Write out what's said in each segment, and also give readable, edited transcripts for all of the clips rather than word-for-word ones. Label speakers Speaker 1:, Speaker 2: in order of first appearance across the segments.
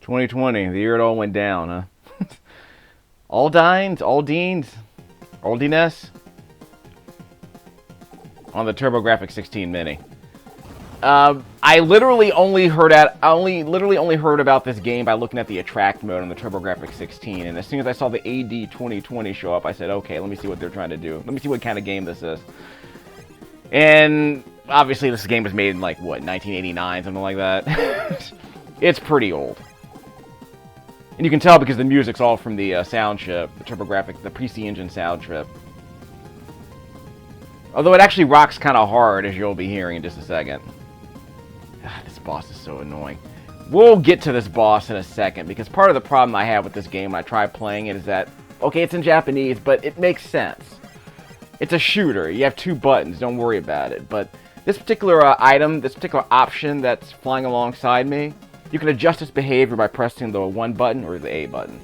Speaker 1: 2020, the year it all went down, huh? Aldynes, Aldynes on the TurboGrafx-16 Mini. I literally only heard about this game by looking at the attract mode on the TurboGrafx-16, and as soon as I saw the AD 2020 show up, I said, okay, let me see what they're trying to do. Let me see what kind of game this is. And obviously, this game was made in like what, 1989, something like that. It's pretty old. And you can tell because the music's all from the sound chip, the TurboGrafx, the PC Engine sound chip. Although it actually rocks kind of hard, as you'll be hearing in just a second. This boss is so annoying. We'll get to this boss in a second, because part of the problem I have with this game when I try playing it is that, okay, it's in Japanese, but it makes sense. It's a shooter. You have two buttons. Don't worry about it. But this particular item, this particular option that's flying alongside me, you can adjust its behavior by pressing the 1 button or the A button.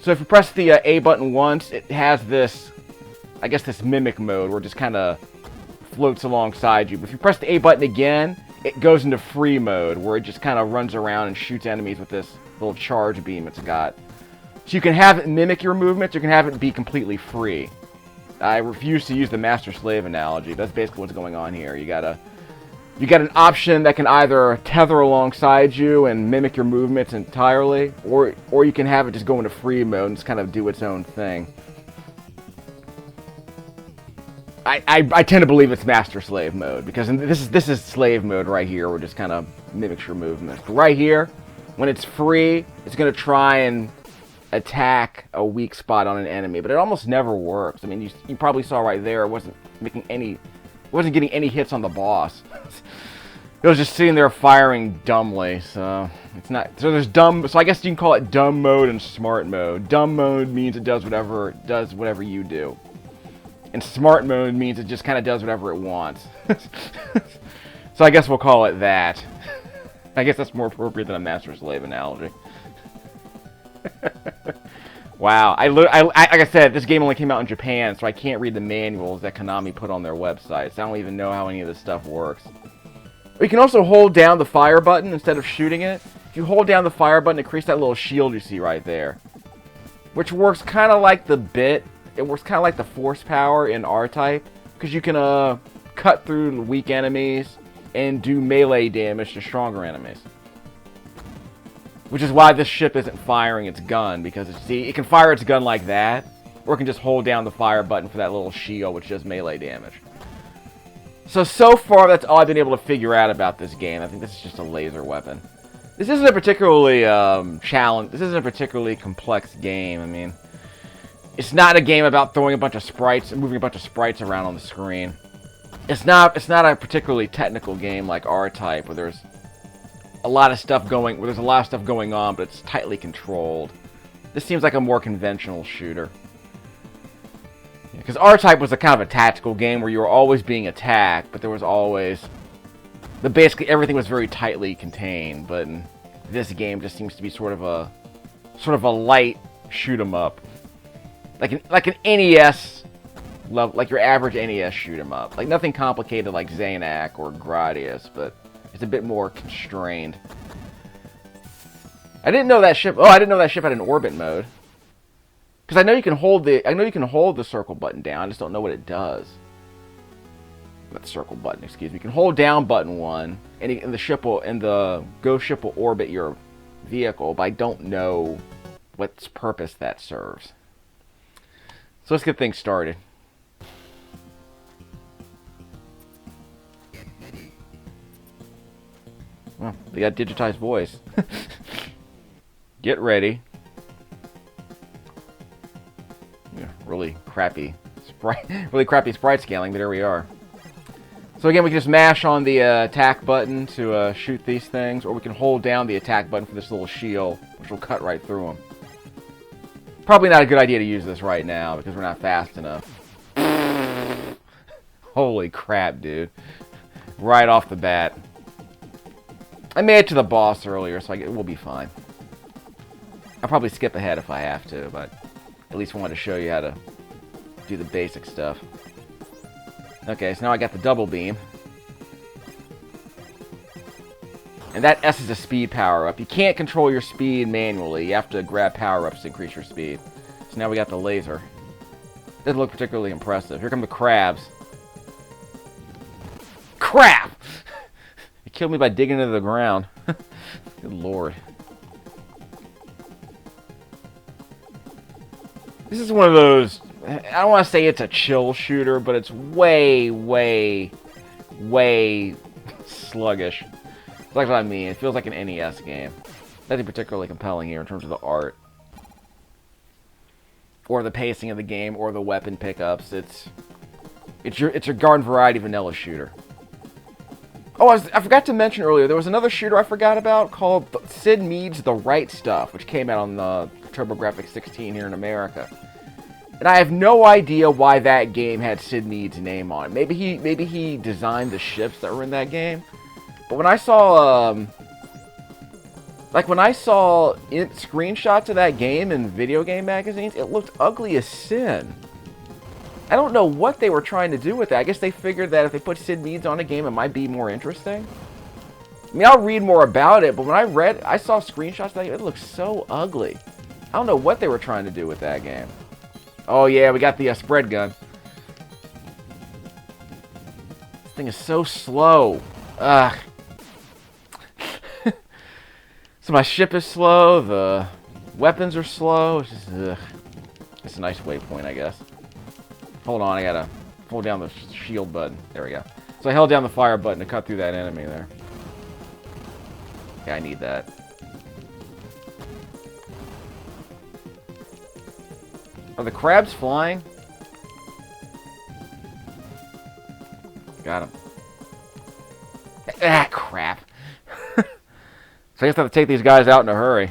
Speaker 1: So if you press the A button once, it has this, I guess this mimic mode where it just kind of floats alongside you. But if you press the A button again, it goes into free mode where it just kind of runs around and shoots enemies with this little charge beam it's got. So you can have it mimic your movements, or you can have it be completely free. I refuse to use the master-slave analogy. That's basically what's going on here. You got an option that can either tether alongside you and mimic your movements entirely, or you can have it just go into free mode and just kind of do its own thing. I tend to believe it's master-slave mode, because this is slave mode right here, where it just kind of mimics your movements. But right here, when it's free, it's going to try and attack a weak spot on an enemy, but it almost never works. I mean, you probably saw right there, it wasn't getting any hits on the boss. It was just sitting there firing dumbly, so it's not. So there's dumb. So I guess you can call it dumb mode and smart mode. Dumb mode means it does whatever you do, and smart mode means it just kind of does whatever it wants. So I guess we'll call it that. I guess that's more appropriate than a master-slave analogy. Wow, like I said, this game only came out in Japan, so I can't read the manuals that Konami put on their websites. I don't even know how any of this stuff works. You can also hold down the fire button instead of shooting it. If you hold down the fire button, it creates that little shield you see right there, which works kind of like the bit. It works kind of like the force power in R-Type, because you can cut through weak enemies and do melee damage to stronger enemies. Which is why this ship isn't firing its gun, because it can fire its gun like that, or it can just hold down the fire button for that little shield, which does melee damage. So far, that's all I've been able to figure out about this game. I think this is just a laser weapon. This isn't a particularly this isn't a particularly complex game. I mean, it's not a game about throwing a bunch of sprites and moving a bunch of sprites around on the screen. It's not a particularly technical game like R-Type, where there's a lot of stuff going on, but it's tightly controlled. This seems like a more conventional shooter. Because R-Type was a kind of a tactical game where you were always being attacked, but there was always... basically everything was very tightly contained, but this game just seems to be sort of a light shoot-'em-up. Like an NES level, like your average NES shoot-'em-up. Like nothing complicated like Xanac or Gradius, but it's a bit more constrained. I didn't know that ship had an orbit mode. Because I know you can hold the circle button down. I just don't know what it does. Not the circle button, excuse me. You can hold down button 1, and the ghost ship will orbit your vehicle, but I don't know what purpose that serves. So let's get things started. Well, they got digitized voice. Get ready. Yeah, really crappy sprite scaling, but here we are. So again, we can just mash on the attack button to shoot these things, or we can hold down the attack button for this little shield, which will cut right through them. Probably not a good idea to use this right now, because we're not fast enough. Holy crap, dude. Right off the bat. I made it to the boss earlier, so we'll be fine. I'll probably skip ahead if I have to, but at least wanted to show you how to do the basic stuff. Okay, so now I got the double beam. And that S is a speed power-up. You can't control your speed manually. You have to grab power-ups to increase your speed. So now we got the laser. Doesn't look particularly impressive. Here come the crabs. Crap! It killed me by digging into the ground. Good lord. This is one of those... I don't want to say it's a chill shooter, but it's way, way, way sluggish. It's like what I mean. It feels like an NES game. Nothing particularly compelling here in terms of the art. Or the pacing of the game, or the weapon pickups. It's your garden variety vanilla shooter. Oh, I forgot to mention earlier, there was another shooter I forgot about called Sid Mead's The Right Stuff, which came out on the TurboGrafx-16 here in America. And I have no idea why that game had Sid Mead's name on it. Maybe he designed the ships that were in that game. But when I saw screenshots of that game in video game magazines, it looked ugly as sin. I don't know what they were trying to do with that. I guess they figured that if they put Sid Mead's on a game, it might be more interesting. I mean, I'll read more about it, but when I saw screenshots of that game, it looked so ugly. I don't know what they were trying to do with that game. Oh yeah, we got the spread gun. This thing is so slow. Ugh. So my ship is slow, the weapons are slow. It's just, ugh. It's a nice waypoint, I guess. Hold on, I gotta hold down the shield button. There we go. So I held down the fire button to cut through that enemy there. Yeah, I need that. Are the crabs flying? Got him. Ah, crap. So I guess I have to take these guys out in a hurry.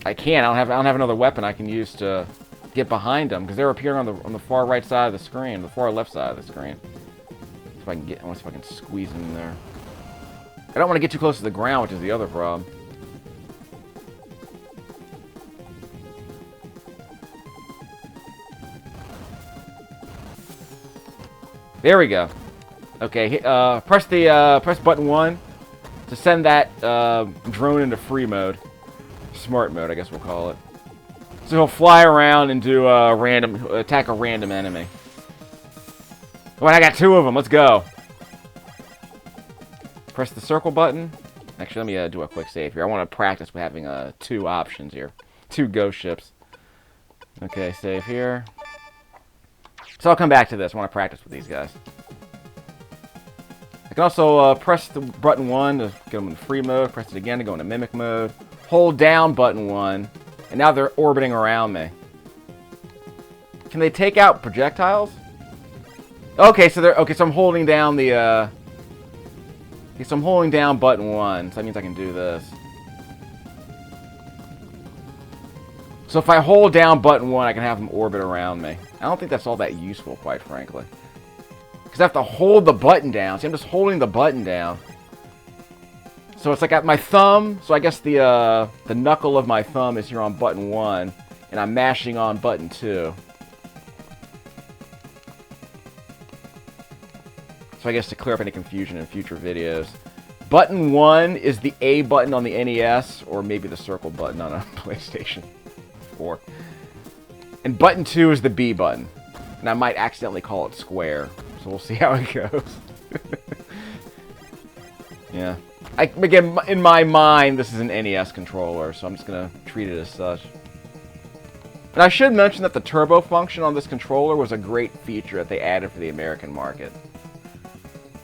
Speaker 1: I can't. I don't have another weapon I can use to get behind them because they're appearing on the far right side of the screen, the far left side of the screen. If I can I want to see if I can squeeze them in there. I don't want to get too close to the ground, which is the other problem. There we go. Okay, press button 1 to send that drone into free mode. Smart mode, I guess we'll call it. So he'll fly around and do attack a random enemy. Oh, and I got 2 of them. Let's go. Press the circle button. Actually, let me do a quick save here. I want to practice with having 2 options here. 2 ghost ships. Okay, save here. So I'll come back to this. I want to practice with these guys. I can also press the button 1 to get them in free mode. Press it again to go into mimic mode. Hold down button 1. And now they're orbiting around me. Can they take out projectiles? Okay, so I'm holding down the okay, so I'm holding down button 1. So that means I can do this. So if I hold down button 1, I can have them orbit around me. I don't think that's all that useful, quite frankly. Because I have to hold the button down. See, I'm just holding the button down. So it's like at my thumb. So I guess the knuckle of my thumb is here on button 1. And I'm mashing on button 2. So I guess to clear up any confusion in future videos. Button 1 is the A button on the NES. Or maybe the circle button on a PlayStation 4. And button 2 is the B button. And I might accidentally call it square. So we'll see how it goes. Yeah. Again, in my mind, this is an NES controller, so I'm just going to treat it as such. And I should mention that the turbo function on this controller was a great feature that they added for the American market.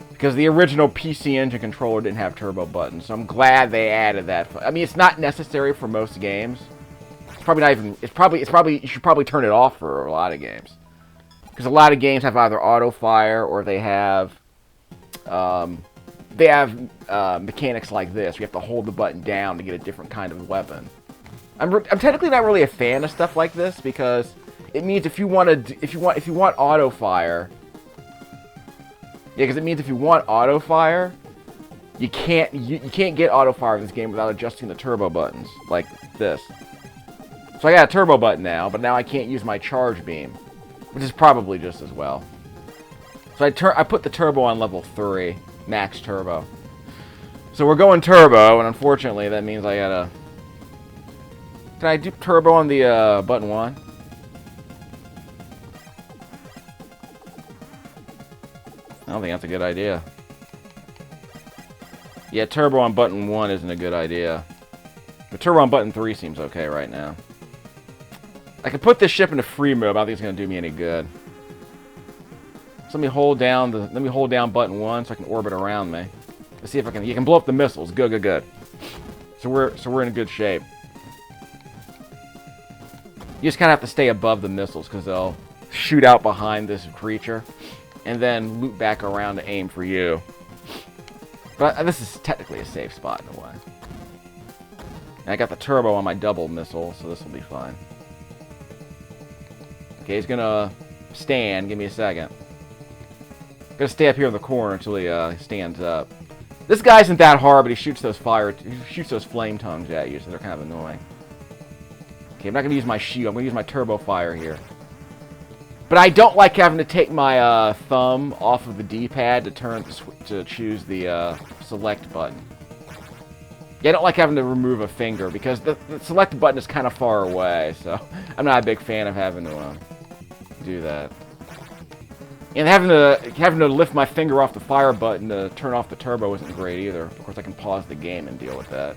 Speaker 1: Because the original PC Engine controller didn't have turbo buttons, so I'm glad they added that. I mean, it's not necessary for most games. It's probably not even... you should probably turn it off for a lot of games. Because a lot of games have either auto fire or they have mechanics like this. You have to hold the button down to get a different kind of weapon. I'm technically not really a fan of stuff like this because it means if you want auto fire, yeah, because it means if you want auto fire, you can't get auto fire in this game without adjusting the turbo buttons like this. So I got a turbo button now, but now I can't use my charge beam, which is probably just as well. So I put the turbo on level 3, max turbo. So we're going turbo, and unfortunately that means I gotta... Can I do turbo on the button 1? I don't think that's a good idea. Yeah, turbo on button 1 isn't a good idea. But turbo on button 3 seems okay right now. I can put this ship into free mode, but I don't think it's gonna do me any good. So let me hold down button 1 so I can orbit around me. Let's see if I can. You can blow up the missiles. Good, good, good. So we're in good shape. You just kind of have to stay above the missiles because they'll shoot out behind this creature, and then loop back around to aim for you. But this is technically a safe spot in a way. And I got the turbo on my double missile, so this will be fine. Okay, he's gonna stand. Give me a second. Gonna stay up here in the corner until he stands up. This guy isn't that hard, but he shoots those flame tongues at you, so they're kind of annoying. Okay, I'm not gonna use my shield. I'm gonna use my turbo fire here. But I don't like having to take my thumb off of the D-pad to choose the select button. Yeah, I don't like having to remove a finger because the select button is kind of far away, so I'm not a big fan of having to do that. And having to lift my finger off the fire button to turn off the turbo isn't great either. Of course, I can pause the game and deal with that.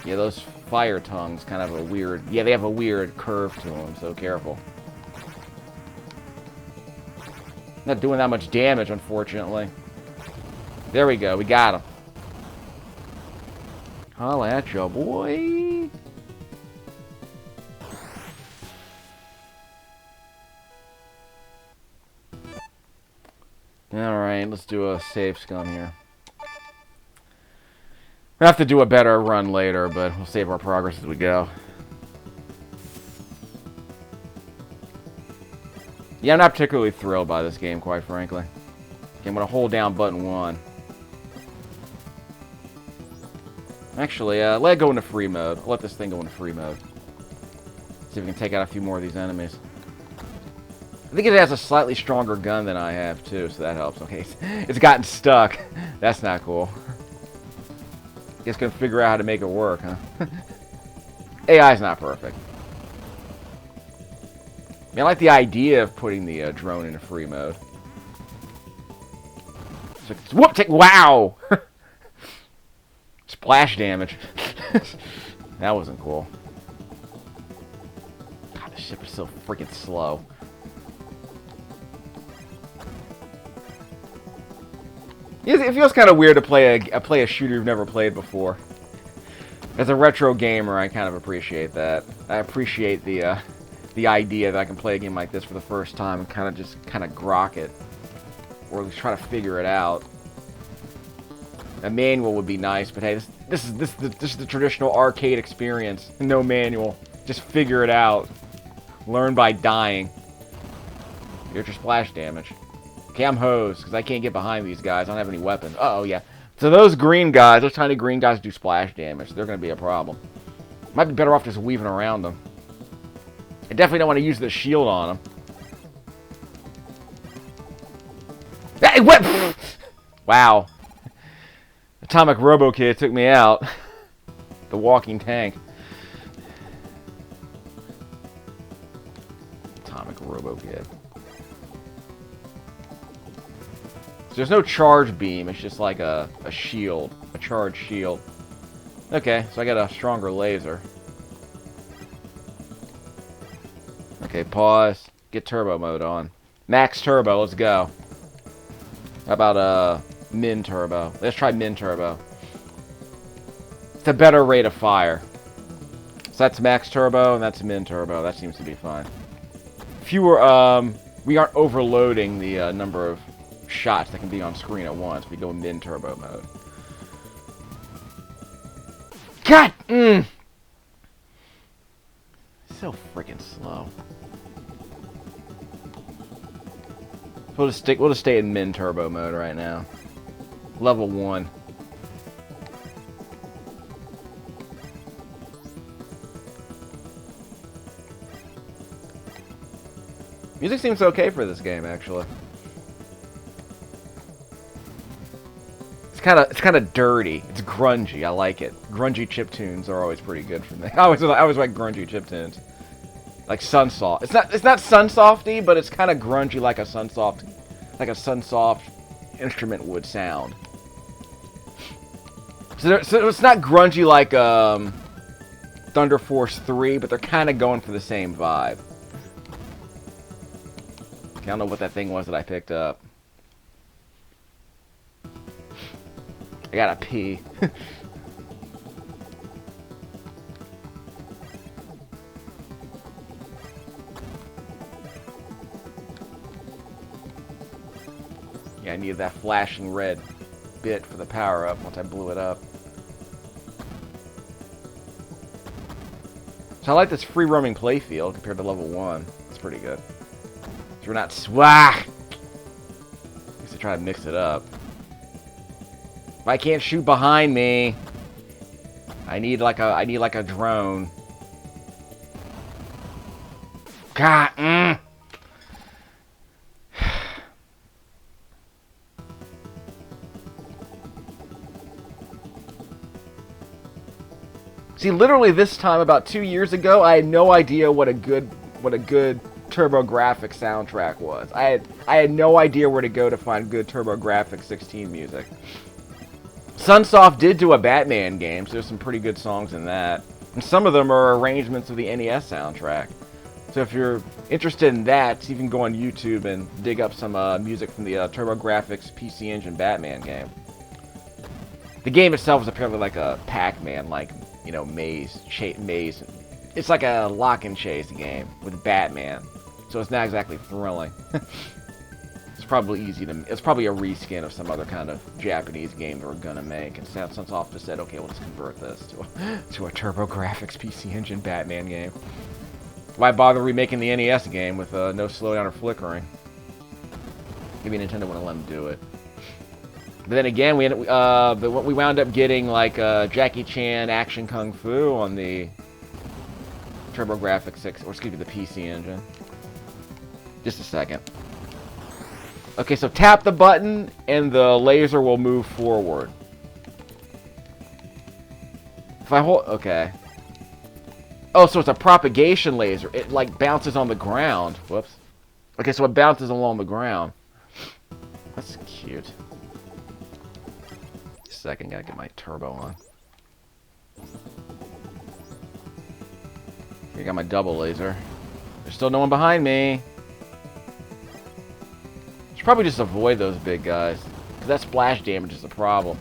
Speaker 1: Yeah, those fire tongues kind of a weird... Yeah, they have a weird curve to them, so careful. Not doing that much damage, unfortunately. There we go, we got him. Holla at ya, boy. Alright, let's do a save scum here. We'll have to do a better run later, but we'll save our progress as we go. Yeah, I'm not particularly thrilled by this game, quite frankly. Okay, I'm going to hold down button 1. Actually, let it go into free mode. I'll let this thing go into free mode. See if we can take out a few more of these enemies. I think it has a slightly stronger gun than I have, too, so that helps. Okay, it's gotten stuck. That's not cool. Guess gonna figure out how to make it work, huh? AI's not perfect. I mean, I like the idea of putting the drone into free mode. So, whoop! Wow! Splash damage. That wasn't cool. God, this ship is so freaking slow. It feels kind of weird to play a shooter you've never played before. As a retro gamer, I kind of appreciate that. I appreciate the idea that I can play a game like this for the first time and kind of grok it, or at least try to figure it out. A manual would be nice, but hey, this is the traditional arcade experience. No manual, just figure it out. Learn by dying. Here's your splash damage. Okay, I'm hosed, because I can't get behind these guys. I don't have any weapons. Uh-oh, yeah. So those green guys, those tiny green guys do splash damage. So they're going to be a problem. Might be better off just weaving around them. I definitely don't want to use the shield on them. Hey, what? Wow. Atomic Robo Kid took me out. The walking tank. Atomic Robo Kid. So there's no charge beam, it's just like a shield, a charge shield. Okay, so I got a stronger laser. Okay, pause. Get turbo mode on. Max turbo, let's go. How about min turbo? Let's try min turbo. It's a better rate of fire. So that's max turbo and that's min turbo. That seems to be fine. Fewer, we aren't overloading the number of shots that can be on screen at once. We go in min turbo mode. God! So freaking slow. We'll just stay in min turbo mode right now. Level 1. Music seems okay for this game, actually. It's kind of dirty. It's grungy. I like it. Grungy chiptunes are always pretty good for me. I always like grungy chiptunes. Like Sunsoft. It's not Sunsofty, but it's kind of grungy like a Sunsoft instrument would sound. So it's not grungy like Thunder Force 3, but they're kind of going for the same vibe. I don't know what that thing was that I picked up. I gotta pee. Yeah, I needed that flashing red bit for the power-up once I blew it up. So I like this free-roaming playfield compared to level 1. It's pretty good. So we're not swah. I used to try to mix it up. If I can't shoot behind me, I need like a drone. God. See, literally this time, about 2 years ago, I had no idea what a good TurboGrafx soundtrack was. I had no idea where to go to find good TurboGrafx-16 music. Sunsoft did do a Batman game, so there's some pretty good songs in that. And some of them are arrangements of the NES soundtrack. So if you're interested in that, you can go on YouTube and dig up some music from the TurboGrafx PC Engine Batman game. The game itself is apparently like a Pac-Man, like, you know, maze. It's like a lock and chase game with Batman, so it's not exactly thrilling. It's probably it's probably a reskin of some other kind of Japanese game they were gonna make, and Sunsoft just said, okay, we'll just convert this to a TurboGrafx PC Engine Batman game. Why bother remaking the NES game with no slowdown or flickering? Maybe Nintendo wouldn't let them do it. But then again, we wound up getting like Jackie Chan Action Kung Fu on the TurboGrafx-6, or excuse me, the PC Engine. Just a second. Okay, so tap the button and the laser will move forward. If I hold, okay. Oh, so it's a propagation laser. It like bounces on the ground. Whoops. Okay, so it bounces along the ground. That's cute. Second, gotta get my turbo on. Here, got my double laser. There's still no one behind me. Should probably just avoid those big guys, because that splash damage is the problem.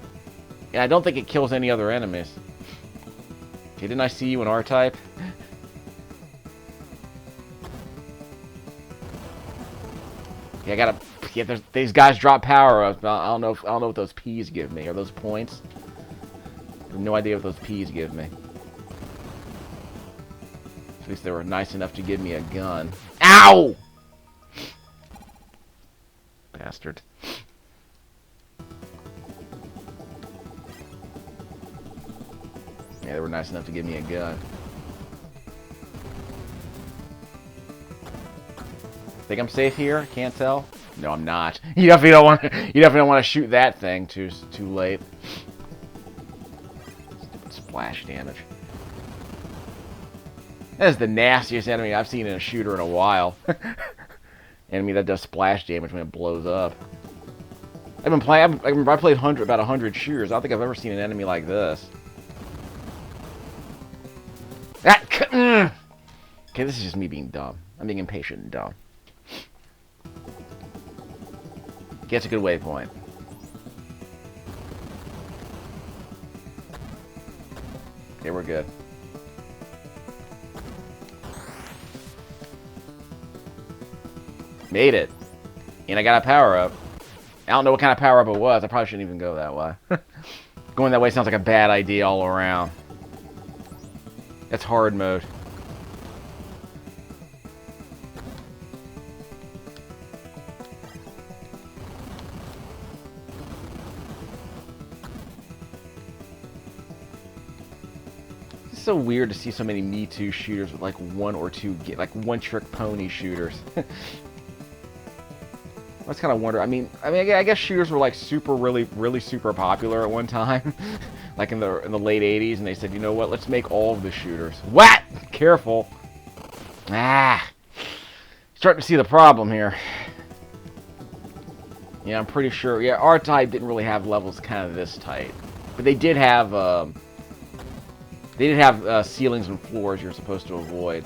Speaker 1: And I don't think it kills any other enemies. Okay, didn't I see you in R-Type? Yeah, I gotta. Yeah, these guys drop power-ups. I don't know what those P's give me. Are those points? I have no idea what those P's give me. At least they were nice enough to give me a gun. Ow! Bastard. Yeah, they were nice enough to give me a gun. Think I'm safe here? Can't tell. No, I'm not. You definitely don't want. You definitely don't want to shoot that thing too late. Stupid splash damage. That is the nastiest enemy I've seen in a shooter in a while. Enemy that does splash damage when it blows up. I've been playing. I played about 100 shooters. I don't think I've ever seen an enemy like this. Okay, this is just me being dumb. I'm being impatient and dumb. That's a good waypoint. Okay, we're good. Made it. And I got a power-up. I don't know what kind of power-up it was. I probably shouldn't even go that way. Going that way sounds like a bad idea all around. That's hard mode. It's so weird to see so many Me Too shooters with like one or two, like one-trick pony shooters. I was kind of wondering. I guess shooters were like really super popular at one time, like in the late '80s, and they said, you know what? Let's make all of the shooters. What? Careful. Ah, starting to see the problem here. Yeah, I'm pretty sure. Yeah, R-Type didn't really have levels kind of this tight, but they did have ceilings and floors you're supposed to avoid.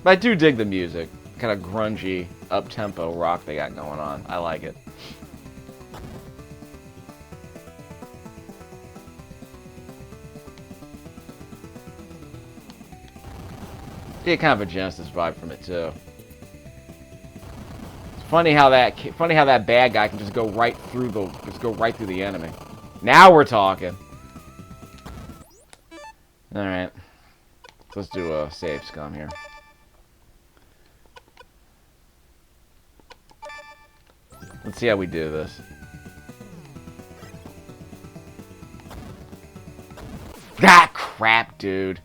Speaker 1: But I do dig the music. Kind of grungy, up-tempo rock they got going on. I like it. You get kind of a Genesis vibe from it too. It's funny how that bad guy can just go right through the enemy. Now we're talking. All right, let's do a save scum here. Let's see how we do this. Ah, crap, dude.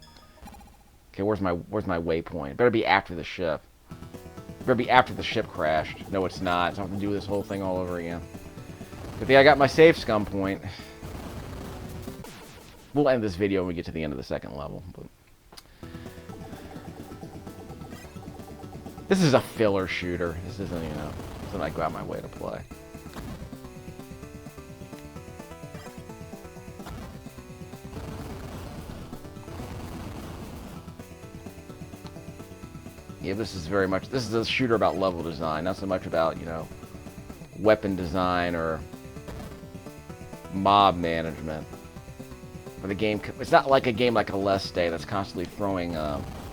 Speaker 1: Okay, where's my waypoint? It better be after the ship. It better be after the ship crashed. No, it's not. So I have to do this whole thing all over again. Good thing I got my save scum point. We'll end this video when we get to the end of the second level. But this is a filler shooter. This isn't, you know, something I go out my way to play. Yeah, this is a shooter about level design, not so much about, you know, weapon design or mob management. But the game, it's not like a game like Aleste that's constantly throwing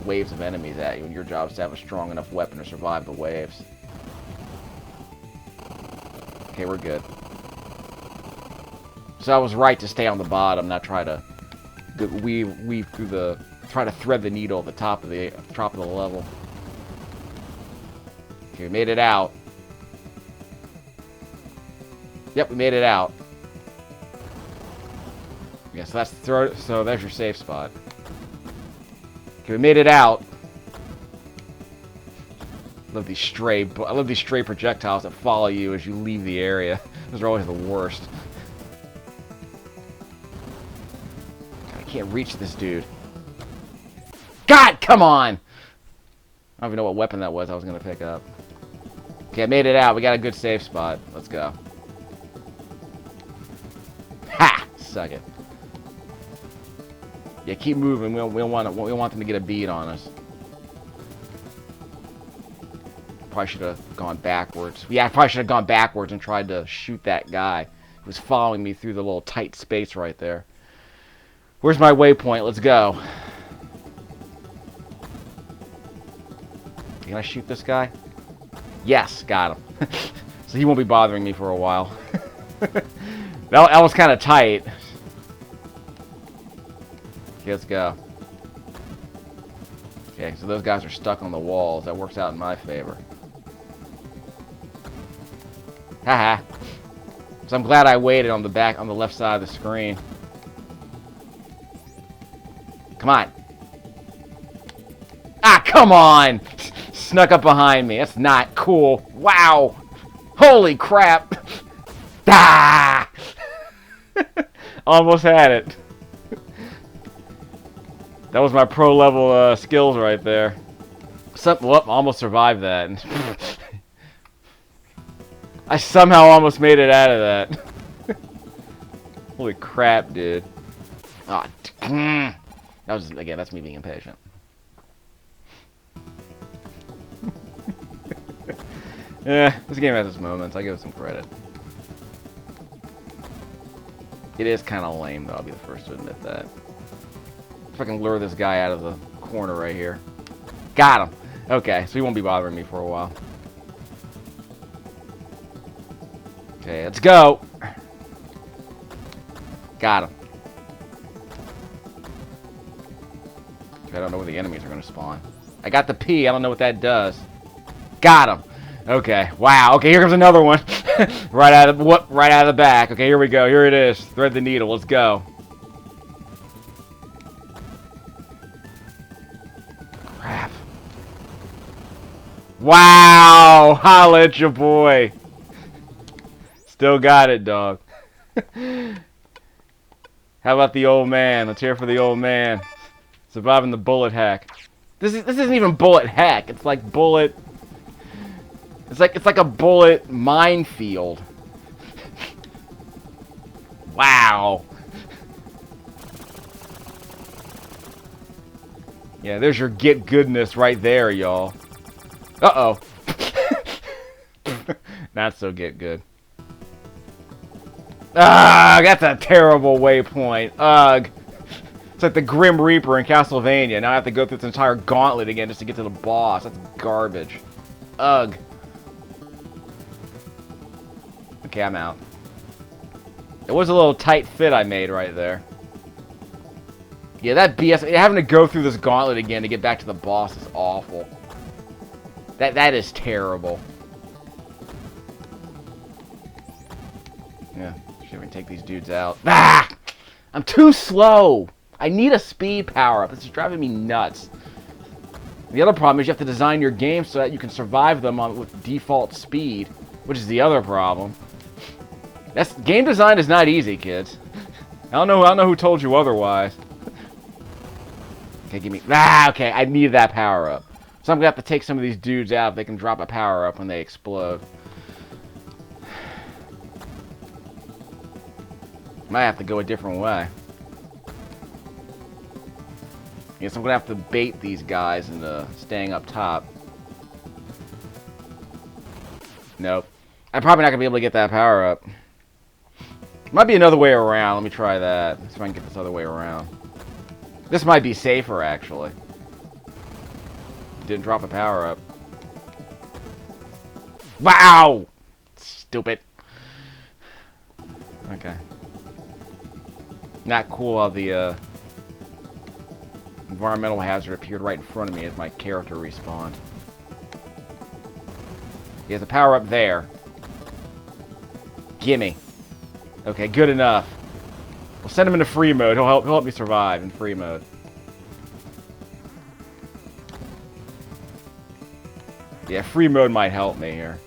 Speaker 1: waves of enemies at you, and your job is to have a strong enough weapon to survive the waves. Okay, we're good. So I was right to stay on the bottom, not try to weave through try to thread the needle at the top of the level. Okay, we made it out. Yep, we made it out. Yeah, so there's your safe spot. Okay, we made it out. I love these stray projectiles that follow you as you leave the area. Those are always the worst. God, I can't reach this dude. God, come on! I don't even know what weapon that was I was going to pick up. Okay, I made it out. We got a good safe spot. Let's go. Ha! Suck it. Yeah, keep moving. We don't want them to get a bead on us. Probably should have gone backwards. Yeah, I probably should have gone backwards and tried to shoot that guy who was following me through the little tight space right there. Where's my waypoint? Let's go. Can I shoot this guy? Yes, got him. So he won't be bothering me for a while. That was kind of tight. Okay, let's go. Okay, so those guys are stuck on the walls. That works out in my favor. Haha. So I'm glad I waited on the left side of the screen. Come on. Ah, come on! Snuck up behind me. That's not cool. Wow! Holy crap! Ah! Almost had it. That was my pro level skills right there. Whoop, almost survived that. I somehow almost made it out of that. Holy crap, dude. Ah, that was, again, that's me being impatient. Yeah, this game has its moments. I give it some credit. It is kind of lame, though. I'll be the first to admit that. If I can lure this guy out of the corner right here. Got him. Okay, so he won't be bothering me for a while. Okay, let's go. Got him. I don't know where the enemies are going to spawn. I got the P. I don't know what that does. Got him. Okay. Wow. Okay, here comes another one. right out of the back. Okay, here we go. Here it is. Thread the needle. Let's go. Crap. Wow! Holla at your boy! Still got it, dog. How about the old man? Let's hear for the old man. Surviving the bullet heck. This isn't even bullet heck. It's like bullet... It's like a bullet minefield. Wow. Yeah, there's your get goodness right there, y'all. Uh-oh. Not so get good. Ah, that's a terrible waypoint. Ugh. It's like the Grim Reaper in Castlevania. Now I have to go through this entire gauntlet again just to get to the boss. That's garbage. Ugh. Okay, I'm out. It was a little tight fit I made right there. Yeah, that BS... Having to go through this gauntlet again to get back to the boss is awful. That is terrible. Yeah, should even take these dudes out. Ah! I'm too slow! I need a speed power-up. This is driving me nuts. The other problem is you have to design your game so that you can survive them with default speed, which is the other problem. Game design is not easy, kids. I don't know who told you otherwise. Okay, give me... Ah, okay, I need that power-up. So I'm going to have to take some of these dudes out if they can drop a power-up when they explode. Might have to go a different way. Yes, I'm going to have to bait these guys into staying up top. Nope. I'm probably not going to be able to get that power-up. Might be another way around. Let me try that. See if I can get this other way around. This might be safer, actually. Didn't drop a power-up. Wow! Stupid. Okay. Not cool how the environmental hazard appeared right in front of me as my character respawned. He has a power-up there. Gimme. Okay, good enough. We'll send him into free mode. He'll help me survive in free mode. Yeah, free mode might help me here.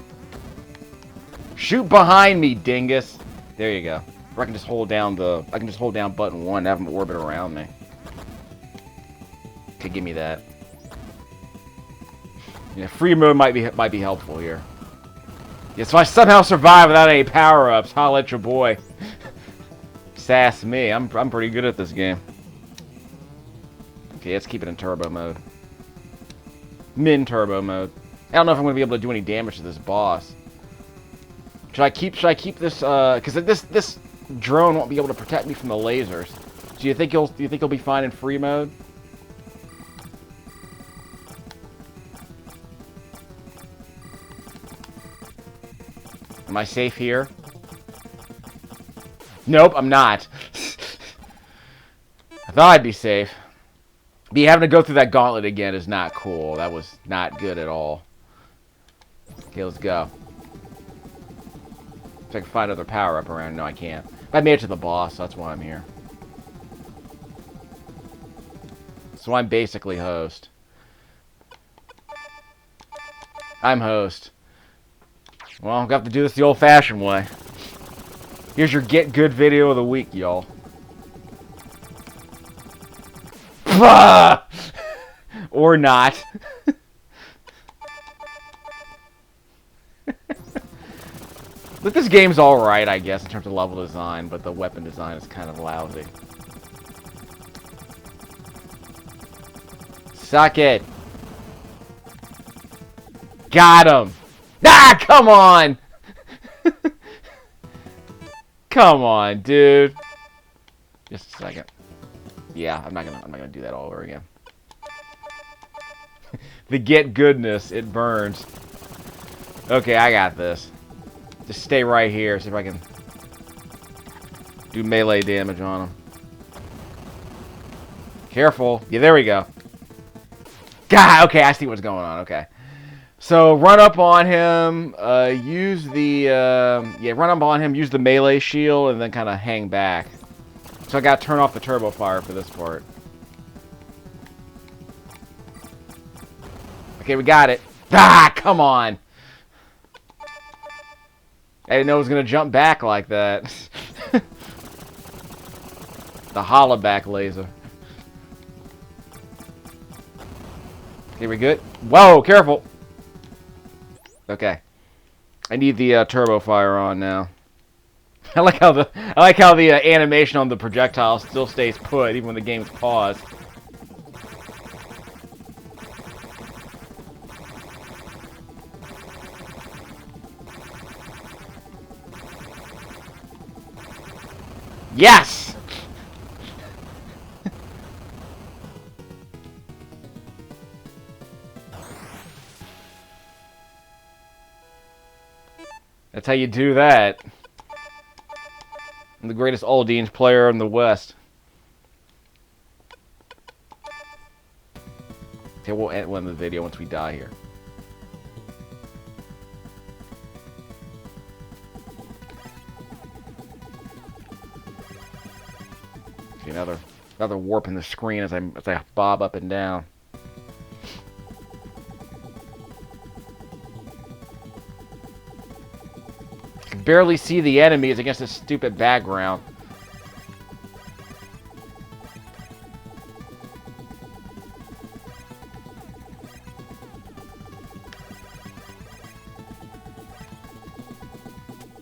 Speaker 1: Shoot behind me, dingus. There you go. Or I can just hold down button 1 and have him orbit around me. Okay, give me that. Yeah, free mode might be helpful here. Yeah, so I somehow survive without any power-ups. Holla at your boy. Sass me. I'm pretty good at this game. Okay, let's keep it in turbo mode. Min turbo mode. I don't know if I'm going to be able to do any damage to this boss. Should I keep this because this drone won't be able to protect me from the lasers. Do you think he'll be fine in free mode? Am I safe here? Nope, I'm not. I thought I'd be safe. But having to go through that gauntlet again is not cool. That was not good at all. Okay, let's go. If I can find another power-up around. No, I can't. I made it to the boss, so that's why I'm here. So I'm basically host. I'm host. Well, I'm gonna have to do this the old-fashioned way. Here's your get good video of the week, y'all. Or not. But this game's alright, I guess, in terms of level design, but the weapon design is kind of lousy. Suck it. Got him. Ah, come on. Come on, dude. Just a second. Yeah, I'm not gonna do that all over again. The get goodness, it burns. Okay, I got this. Just stay right here, see if I can do melee damage on him. Careful. Yeah, there we go. God, okay, I see what's going on. Okay. So, run up on him, use the, run up on him, use the melee shield, and then kind of hang back. So I gotta turn off the turbo fire for this part. Okay, we got it. Ah, come on. I didn't know it was going to jump back like that. The holoback laser. Okay, we good? Whoa, careful. Okay. I need the turbo fire on now. I like how the animation on the projectile still stays put even when the game's paused. Yes! That's how you do that. I'm the greatest Aldynes player in the West. Okay, we'll end the video once we die here. Okay, another warp in the screen as I bob up and down. I can barely see the enemies against this stupid background.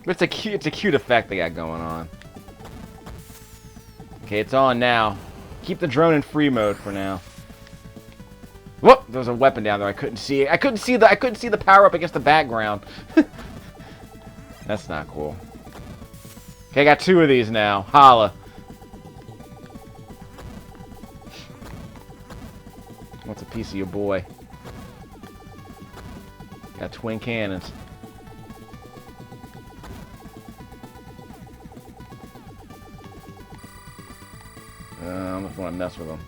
Speaker 1: It's a cute effect they got going on. Okay, it's on now. Keep the drone in free mode for now. Whoop! There's a weapon down there. I couldn't see it. I couldn't see the power up against the background. That's not cool. Okay, I got 2 of these now. Holla. What's a piece of your boy? Got twin cannons. I don't want to mess with them.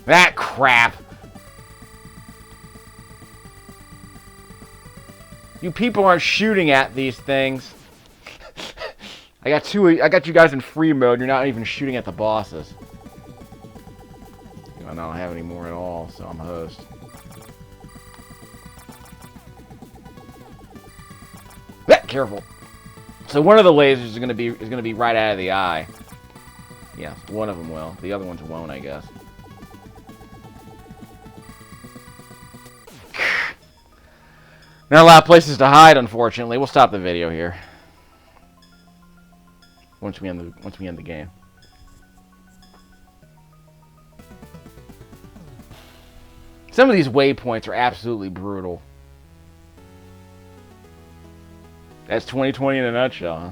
Speaker 1: That crap! You people aren't shooting at these things. I got you guys in free mode. You're not even shooting at the bosses. I don't have any more at all, so I'm a host. Careful. So one of the lasers is gonna be right out of the eye. Yeah, one of them will. The other ones won't, I guess. Not a lot of places to hide, unfortunately. We'll stop the video here. Once we end the game. Some of these waypoints are absolutely brutal. That's 2020 in a nutshell, huh?